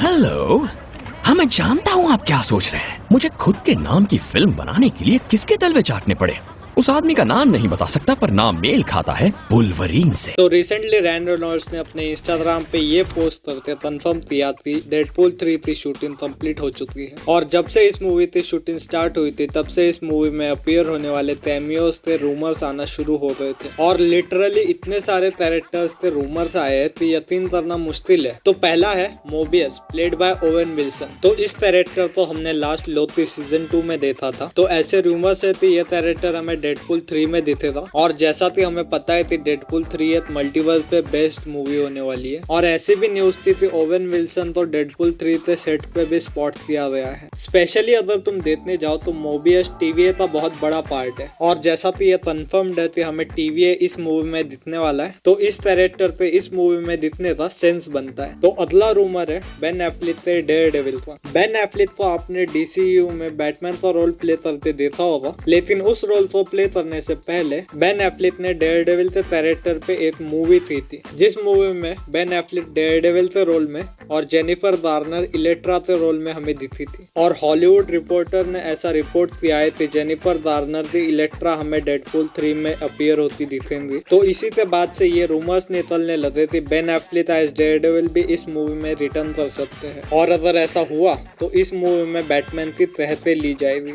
Hello. हाँ, मैं जानता हूँ आप क्या सोच रहे हैं। मुझे खुद के नाम की फिल्म बनाने के लिए किसके तलवे चाटने पड़े। उस आदमी का नाम नहीं बता सकता, पर नाम मेल खाता है वुल्वरीन से। तो रिसेंटली रैन रेनॉल्ड्स ने अपने इंस्टाग्राम पे ये पोस्ट करके कंफर्म किया थी डेडपूल 3 की शूटिंग कंप्लीट हो चुकी है। और जब से इस मूवी की शूटिंग स्टार्ट हुई थी तब से इस मूवी में अपीयर होने वाले कैमियोज थे रूमर्स आना शुरू हो गए थे। और लिटरली इतने सारे कैरेक्टर्स थे रूमर्स आए हैं कि यकीन करना मुश्किल है। तो पहला है Mobius, played by Owen Wilson. तो इस कैरेक्टर को हमने लास्ट लोकी सीजन 2 में देखा था। तो ऐसे रूमर्स है कि ये कैरेक्टर हमें डेडपूल 3 में दिखेगा। और जैसा कि हमें पता है कि डेडपूल 3 एक मल्टीवर्स पे बेस्ड मूवी होने वाली है। और ऐसी भी न्यूज थी कि ओवेन विल्सन तो डेडपूल 3 के सेट पे भी स्पॉट किया गया है। स्पेशली अगर तुम देखने जाओ तो मोबियस टीवीए का बहुत बड़ा पार्ट है। और जैसा कि ये कंफर्म्ड है कि हमें टीवीए इस मूवी में दिखने वाला है, तो इस कैरेक्टर से इस मूवी में दिखने का सेंस बनता है। तो अगला रूमर है बेन एफ्लेक के डेयरडेविल का। बेन एफ्लेक को आपने डीसीयू में बैटमैन का रोल प्ले करते देखा होगा, लेकिन उस रोल को प्ले करने से पहले बेन एफ्लेक ने डेयरडेविल के कैरेक्टर पे एक मूवी थी जिस मूवी में बेन एफ्लेक डेयरडेविल के रोल में और जेनिफर गार्नर इलेक्ट्रा के रोल में हमें दिखी थी। और हॉलीवुड रिपोर्टर ने ऐसा रिपोर्ट किया है कि जेनिफर गार्नर की इलेक्ट्रा हमें डेडपूल 3 में अपीयर होती दिखेंगी। तो इसी के बाद से ये रूमर्स निकलने लगे थे बेन एफ्लेक एज डेयरडेविल भी इस मूवी में रिटर्न कर सकते हैं। और अगर ऐसा हुआ तो इस मूवी में बैटमैन की तहते ली जाएगी।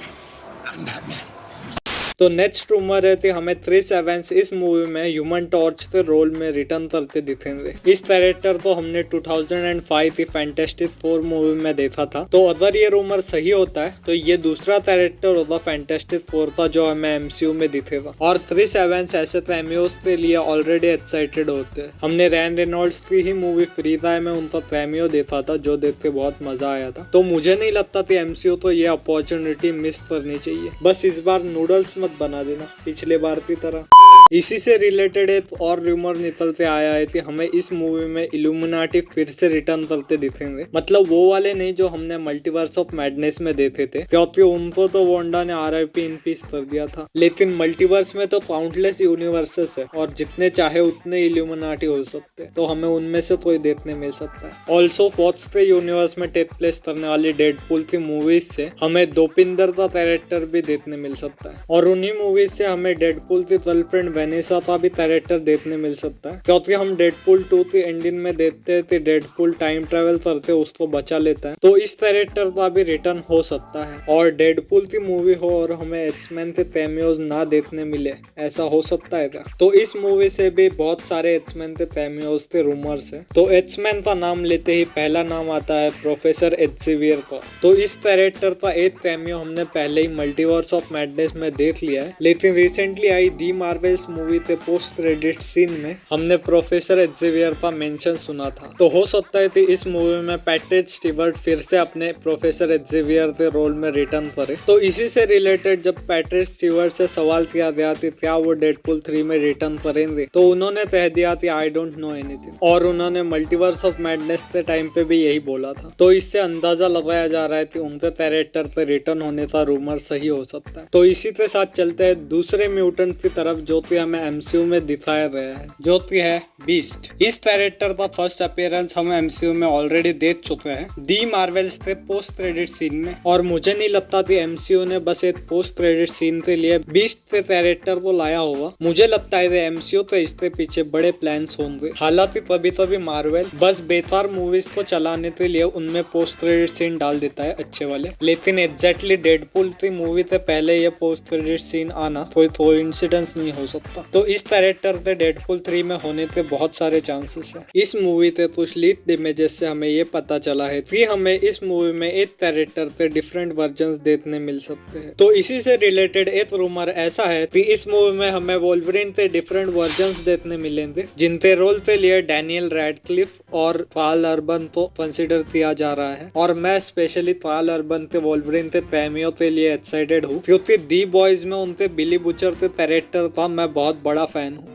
तो नेक्स्ट रूमर है कि हमें क्रिस एवेंस इस मूवी में ह्यूमन टॉर्च के रोल में रिटर्न करते दिखेंगे। इस कैरेक्टर को हमने 2005 की फैंटास्टिक 4 मूवी में देखा था। तो अगर ये रूमर सही होता है तो ये दूसरा कैरेक्टर होगा फैंटास्टिक 4 का जो हमें एमसीयू में दिखेगा। और क्रिस एवेंस ऐसे कैमियोज के लिए ऑलरेडी एक्साइटेड होते हैं। हमने रैन रेनॉल्ड्स की ही मूवी फ्री टाइम में उनका कैमियो देखा था जो देख के बहुत मजा आया था। तो मुझे नहीं लगता कि एमसीयू तो ये अपॉर्चुनिटी मिस करनी चाहिए। बस इस बार नूडल्स बना देना पिछले बार की तरह। इसी से रिलेटेड एक और रूमर निकलते आया है कि हमें इस मूवी में इल्यूमिनाटी फिर से रिटर्न करते दिखेंगे। मतलब वो वाले नहीं जो हमने मल्टीवर्स ऑफ मैडनेस में देखे थे, क्योंकि उनको तो वोंडा ने RIP इन पीस कर दिया था। लेकिन मल्टीवर्स में तो काउंटलेस यूनिवर्सेस है और जितने चाहे उतने इल्यूमिनाटी हो सकते हैं। तो हमें उनमें से कोई देखने मिल सकता है। ऑल्सो फॉक्स के यूनिवर्स में टेक प्लेस करने वाली डेडपूल की मूवीज से हमें दोपिंदर का कैरेक्टर भी देखने मिल सकता है। और उन्हीं मूवीज से हमें डेडपूल की गर्लफ्रेंड वेनेसा का भी कैरेक्टर देखने मिल सकता है। क्योंकि हम डेडपूल 2 की एंडिंग में देखते हैं कि डेडपूल टाइम ट्रेवल करते उसको बचा लेता है। तो इस कैरेक्टर का भी रिटर्न हो सकता है। और डेडपूल की मूवी हो और हमें एक्समैन के कैमियोज ना देखने मिले, ऐसा हो सकता है क्या? तो इस मूवी से भी बहुत सारे एक्समैन के कैमियोज के रूमर्स है। तो एक्समैन का नाम लेते ही पहला नाम आता है प्रोफेसर एक्सेवियर का। तो इस कैरेक्टर का एक कैमियो हमने पहले ही मल्टीवर्स ऑफ मैडनेस में देख लिया है। लेकिन रिसेंटली आई दी मार्वल्स मूवी के पोस्ट क्रेडिट सीन में हमने प्रोफेसर एक्सेवियर का मेंशन सुना था। तो हो सकता है कि इस मूवी में पैट्रिक स्टीवर्ट फिर से अपने प्रोफेसर एक्सेवियर के रोल में रिटर्न करे। तो इसी से रिलेटेड जब पैट्रिक स्टीवर्ट से सवाल किया गया कि क्या वो डेडपूल 3 में रिटर्न करेंगे, तो उन्होंने कह दिया कि आई डोंट नो एनीथिंग। और उन्होंने मल्टीवर्स ऑफ मैडनेस के टाइम पे भी यही बोला था। तो इससे अंदाजा लगाया जा रहा है कि उनके कैरेक्टर से रिटर्न होने का रूमर सही हो सकता है। तो इसी के साथ चलते हैं दूसरे म्यूटेंट की तरफ जो कि हमें एमसीयू में दिखाया गया है, जो कि है बीस्ट। इस कैरेक्टर का फर्स्ट अपीयरेंस हम एमसीयू में ऑलरेडी देख चुके हैं दी मार्वल्स के पोस्ट क्रेडिट सीन में। और मुझे नहीं लगता कि एमसीयू ने बस एक पोस्ट क्रेडिट सीन के लिए बीस्ट के कैरेक्टर को लाया होगा। मुझे लगता है एमसीयू के इसके पीछे बड़े प्लान्स होंगे। हालांकि कभी कभी मार्वल बस बेकार मूवीज को चलाने के लिए उनमें पोस्ट क्रेडिट सीन डाल देता है अच्छे वाले। लेकिन एग्जैक्टली डेडपूल की मूवी से पहले ये पोस्ट क्रेडिट सीन आना कोई इंसिडेंस नहीं हो सकता। तो इस कैरेक्टर के डेडपूल 3 में होने के बहुत सारे चांसेस हैं। इस मूवी के कुछ लीक्ड इमेजेस से हमें ये पता चला है कि हमें इस मूवी में एक कैरेक्टर के डिफरेंट वर्जन्स देखने मिल सकते हैं। तो इसी से रिलेटेड एक रूमर ऐसा है कि इस मूवी में हमें वोल्वरिन के डिफरेंट वर्जन्स देखने मिलेंगे, जिनके रोल के लिए डैनियल रैडक्लिफ और कार्ल अर्बन को कंसिडर किया जा रहा है। और मैं स्पेशली कार्ल अर्बन के वोल्वरिन के कैमियो के लिए एक्साइटेड हूँ, क्योंकि दी बॉयज में उनके बिली बुचर के कैरेक्टर का मैं बहुत बड़ा फैन हूँ।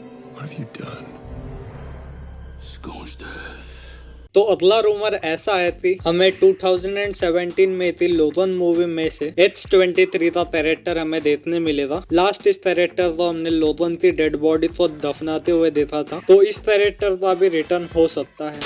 तो अगला रूमर ऐसा है कि हमें 2017 में थी लोगन मूवी में से X-23 का कैरेक्टर हमें देखने मिलेगा। लास्ट इस कैरेक्टर को हमने लोगन की डेड बॉडी को दफनाते हुए देखा था। तो इस कैरेक्टर का भी रिटर्न हो सकता है।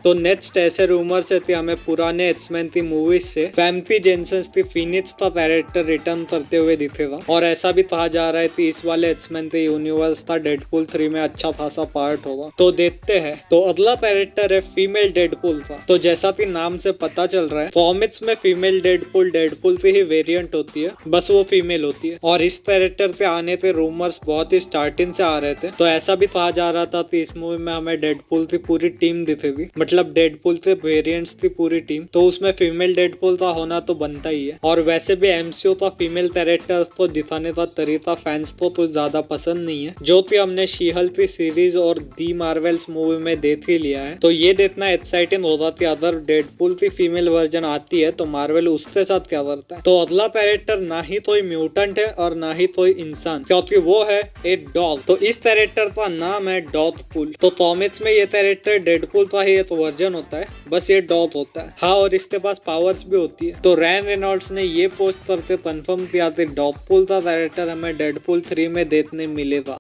तो नेक्स्ट ऐसे रूमर्स थे हमें पुराने एक्समैन थी मूवीज से फैमिली जेनसन थी फिनिक्स था कैरेक्टर रिटर्न करते हुए दिखेगा। और ऐसा भी कहा जा रहा है कि इस वाले एक्समैन थी यूनिवर्स था डेडपूल 3 में अच्छा खासा पार्ट होगा। तो देखते हैं। तो अगला कैरेक्टर है फीमेल डेडपूल था। तो जैसा कि नाम से पता चल रहा है कॉमिक्स में फीमेल डेडपूल की ही वेरिएंट होती है, बस वो फीमेल होती है। और इस कैरेक्टर के आने के रूमर्स बहुत ही स्टार्टिंग से आ रहे थे। तो ऐसा भी कहा जा रहा था कि इस मूवी में हमें डेडपूल की पूरी टीम दिखेगी, मतलब डेडपूल के वेरिएंट्स की पूरी टीम। तो उसमें फीमेल डेडपूल का होना तो बनता ही है। और वैसे भी एमसीयू का फीमेल कैरेक्टर्स को दिखाने का तरीका फैंस को तो ज्यादा पसंद नहीं है, जो कि हमने शी-हल्क की सीरीज और दी मार्वल्स मूवी में देख ही लिया है। तो ये देखना एक्साइटिंग होगा कि अगर डेडपूल की फीमेल वर्जन आती है तो मार्वल उसके साथ क्या करता है। तो अगला कैरेक्टर ना ही कोई म्यूटेंट है और ना ही कोई इंसान, क्योंकि वो है एक डॉग। तो इस कैरेक्टर का नाम है डॉगपूल। तो कॉमिक्स में ये कैरेक्टर डेडपूल का ही एक वर्जन होता है, बस ये डॉग होता है। हाँ, और इसके पास पावर्स भी होती है। तो रैन रेनॉल्ड्स ने ये पोस्ट करके कंफर्म किया कि डॉगपूल का कैरेक्टर हमें डेडपूल 3 में देखने मिलेगा।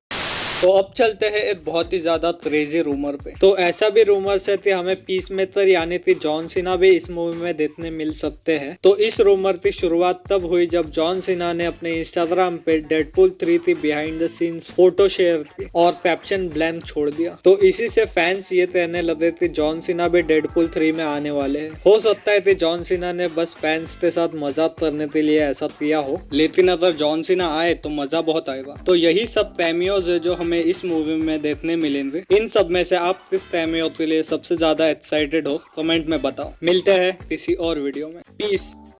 तो अब चलते हैं एक बहुत ही ज्यादा क्रेजी रूमर पे। तो ऐसा भी रूमर्स है कि हमें पीस मेकर यानी कि जॉन सीना भी इस मूवी में देखने मिल सकते हैं। तो इस रूमर की शुरुआत तब हुई जब जॉन सीना ने अपने इंस्टाग्राम पे डेडपूल 3 की behind the scenes photo share की और कैप्शन ब्लैंक छोड़ दिया। तो इसी से फैंस ये कहने लगे कि जॉन सीना भी डेडपूल 3 में आने वाले हैं। हो सकता है कि जॉन सीना ने बस फैंस के साथ मजाक करने के लिए ऐसा किया हो, लेकिन अगर जॉन सीना आए तो मजा बहुत आएगा। तो यही सब कैमियोज है जो हमें इस मूवी में देखने मिलेंगे। इन सब में से आप किस कैमियो के लिए सबसे ज्यादा एक्साइटेड हो, कमेंट में बताओ। मिलते हैं किसी और वीडियो में। पीस।